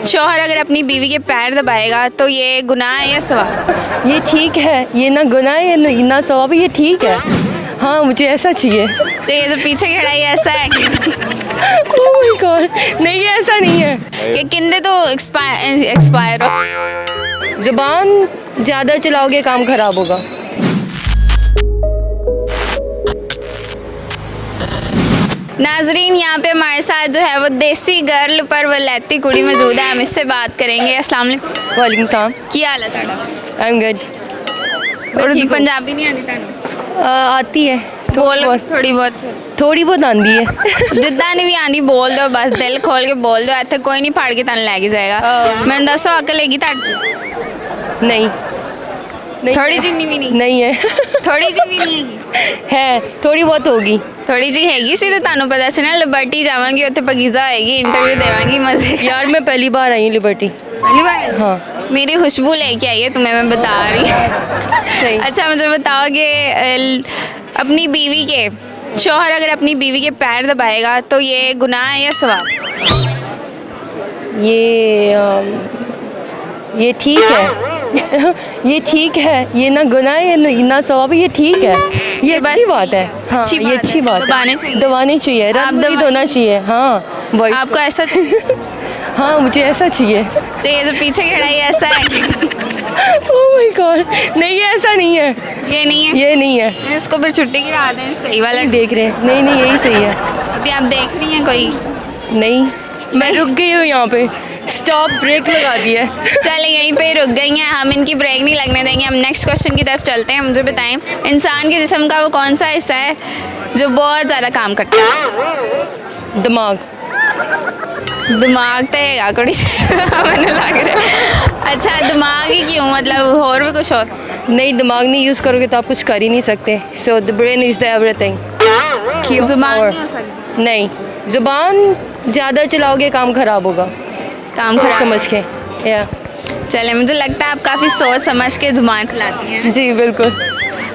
शौहर अगर अपनी बीवी के पैर दबाएगा तो ये गुनाह है या सवाब? ये ठीक है, ये ना गुनाह है ना सवाब, ये ठीक है। हाँ, मुझे ऐसा चाहिए। तो ये तो पीछे खड़ा ही ऐसा है ओह माय गॉड, नहीं ये ऐसा नहीं है। कि किंदे तो एक्सपायर हो। ज़ुबान ज़्यादा चलाओगे काम ख़राब होगा। नाजरीन, यहाँ पे हमारे साथ जो है वो देसी गर्ल पर वलैती कुड़ी मौजूद है। हम इससे बात करेंगे। अस्सलाम वालेकुम। वालेकुम सलाम। की हाल है तुहाडा? I am good. Urdu Punjabi नहीं आती तुहानू? आती है बोल थोड़ी बहुत आती है। जिद्दां नहीं भी आंदी बोल दो, बस दिल खोल के बोल दो। इत्थे कोई नहीं फाड़ के तुहानू लैके जाएगा। मैनू दसो अकल हैगी तुहाडे च? नहीं, थोड़ी जिन्नी भी नहीं? नहीं है। थोड़ी जी भी नहीं हैगी? है, थोड़ी बहुत होगी। थोड़ी जी हैगी सी तो तुहानू पता सी ना। लिबर्टी जावांगी, उत्थे पगीज़ा होएगी, इंटरव्यू देवांगी मजे का। यार मैं पहली बार आई हूँ लिबर्टी। पहली बार? हाँ। मेरी खुशबू लेके आई है तुम्हें, मैं बता रही सही। अच्छा मुझे बताओ कि अपनी बीवी के शौहर अगर अपनी बीवी के पैर दबाएगा तो ये गुनाह है या सवाब? ये ठीक है। ये ठीक है, ये ना गुनाह है ना सवाब, ये ठीक है। ये बस अच्छी बात है। हाँ, अच्छी ये बात अच्छी है। बात दबाने है। चाहिए। दबानी चाहिए, आप रब दबा- होना चाहिए। हाँ वही। आपको ऐसा चाहिए? हाँ, मुझे ऐसा चाहिए। तो ये तो पीछे खड़ा ही ऐसा है ओह माय गॉड, नहीं ये ऐसा नहीं है। ये नहीं है? ये नहीं है। इसको फिर छुट्टी गिरा दें, सही वाला। देख रहे हैं? नहीं नहीं, यही सही है। अभी आप देख रही हैं कोई? नहीं, मैं रुक गई हूँ यहाँ पे, स्टॉप ब्रेक लगा दिया है। चले यहीं पे रुक गई हैं हम, इनकी ब्रेक नहीं लगने देंगे। हम नेक्स्ट क्वेश्चन की तरफ चलते हैं। मुझे बताएं, इंसान के जिस्म का वो कौन सा हिस्सा है जो बहुत ज़्यादा काम करता है? दिमाग। दिमाग तो हैगा कुड़ी मैंने लग रहा है। अच्छा, दिमाग ही क्यों, मतलब और भी कुछ हो सकता है? नहीं, दिमाग नहीं यूज़ करोगे तो आप कुछ कर ही नहीं सकते। So the brain is the everything. क्यों जुबान नहीं हो सकती? नहीं, ज़ुबान ज़्यादा चलाओगे काम ख़राब होगा। काम खराब समझ के। या चले, मुझे लगता है आप काफ़ी सोच समझ के जुबान चलाती हैं। जी बिल्कुल।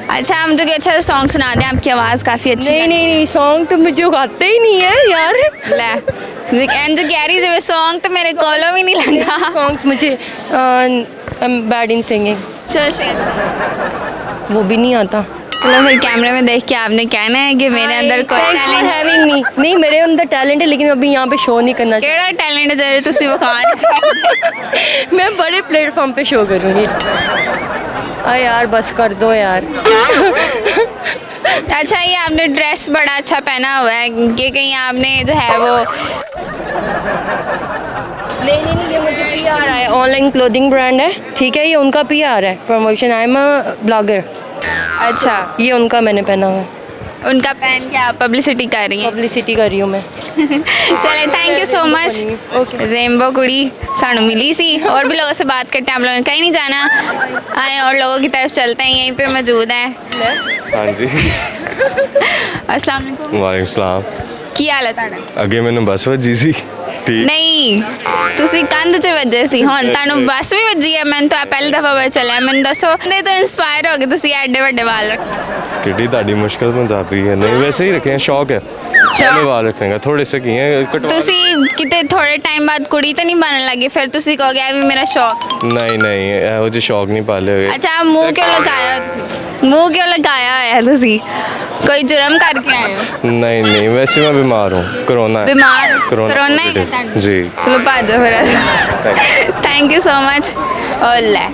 अच्छा, हम मुझे अच्छा सा सॉन्ग सुना दें, आपकी आवाज़ काफ़ी अच्छी नहीं है। नहीं नहीं, सॉन्ग तो मुझे आते ही नहीं है यार। ले एंड जो कह रही थी सॉन्ग तो मेरे कॉलों में नहीं लगता। सॉन्ग्स मुझे बैड इन सिंगिंग, चलो शेर वो भी नहीं आता। चलो फिर कैमरे में देख के आपने कहना है कि मेरे अंदर कोई टैलेंट टैलेंट नहीं, मेरे अंदर टैलेंट है, लेकिन अभी यहाँ पे शो नहीं करना चाहिए। केड़ा टैलेंट है जरा तुसी विखा नहीं सकते? मैं बड़े प्लेटफॉर्म पे शो करूँगी। अरे यार बस कर दो यार। अच्छा, ये आपने ड्रेस बड़ा अच्छा पहना हुआ है कि कहीं आपने जो है वो नहीं नहीं नहीं, ये मुझे PR है, ऑनलाइन क्लोथिंग ब्रांड है, ठीक है, ये उनका PR है, promotion. I am a blogger. अच्छा, ये उनका मैंने पहना हुआ है। उनका पहन के आप पब्लिसिटी कर रही हैं। पब्लिसिटी कर रही हूँ मैं। चले, thank you so much. Okay. Rainbow कुड़ी सानू मिली सी। और भी लोगों से बात करते हैं, आप लोगों ने कहीं नहीं जाना, आए और लोगों की तरफ चलते हैं, यहीं पे मौजूद हैं। हाँ जी। अस्सलाम वालेकुम। वालेकुम सलाम। की हाल है तुहाडा? ਅੱਗੇ ਮੈਨੂੰ ਬੱਸ ਵੱਜੀ ਸੀ ਠੀਕ नहीं, ਤੁਸੀਂ ਕੰਧ 'ਚ ਵੱਜੇ ਸੀ, ਹੁਣ ਤੁਹਾਨੂੰ ਬੱਸ ਵੀ ਵੱਜੀ ਹੈ। ਮੈਨੂੰ ਤਾਂ ਪਹਿਲੀ ਦਫਾ ਪਤਾ ਚੱਲਿਆ। ਮੈਨੂੰ ਦੱਸੋ, ਇਹਦੇ ਤੋਂ ਇੰਸਪਾਇਰ ਹੋ ਕੇ ਤੁਸੀਂ ਐਡੇ ਵੱਡੇ ਵਾਲ ਰੱਖੇ? ਕਿੱਡੀ ਤੁਹਾਡੀ ਮੁਸ਼ਕਲ ਪੰਜਾਬੀ ਹੈ ਨਹੀਂ ਵੈਸੇ ਹੀ ਰੱਖੇ ਸ਼ੌਕ ਹੈ ਚਲੇ ਵਾਲ ਰੱਖੇਗਾ ਥੋੜੇ ਸੇ ਕੀ ਹੈ ਕਟਵਾ ਤੁਸੀਂ ਕਿਤੇ ਥੋੜੇ ਟਾਈਮ ਬਾਅਦ ਕੁੜੀ ਤਾਂ ਨਹੀਂ ਬਣਨ ਲੱਗੇ, ਫਿਰ ਤੁਸੀਂ ਕਹੋਗੇ ਇਹ ਵੀ ਮੇਰਾ ਸ਼ੌਕ ਸੀ? ਨਹੀਂ ਨਹੀਂ ਇਹੋ ਜਿਹੇ ਸ਼ੌਕ ਨਹੀਂ ਪਾਲੇ ਹੋਏ ਅੱਛਾ, ਮੂੰਹ ਕਿਉਂ ਲਗਾਇਆ ਤੁਸੀਂ? ਮੂੰਹ ਕਿਉਂ ਲਗਾਇਆ ਹੋਇਆ ਤੁਸੀਂ? ਕੋਈ ਜੁਰਮ ਕਰਕੇ ਆਏ ਹੋ? नहीं नहीं वैसे मैं बीमार हूँ कोरोना है ਬਿਮਾਰ? कोरोना ਕਰੋਨਾ ਹੈ पॉजिटिव। ਤੁਹਾਨੂੰ? जी ਚਲੋ ਭੱਜੋ ਫਿਰ। Thank you so much. Ola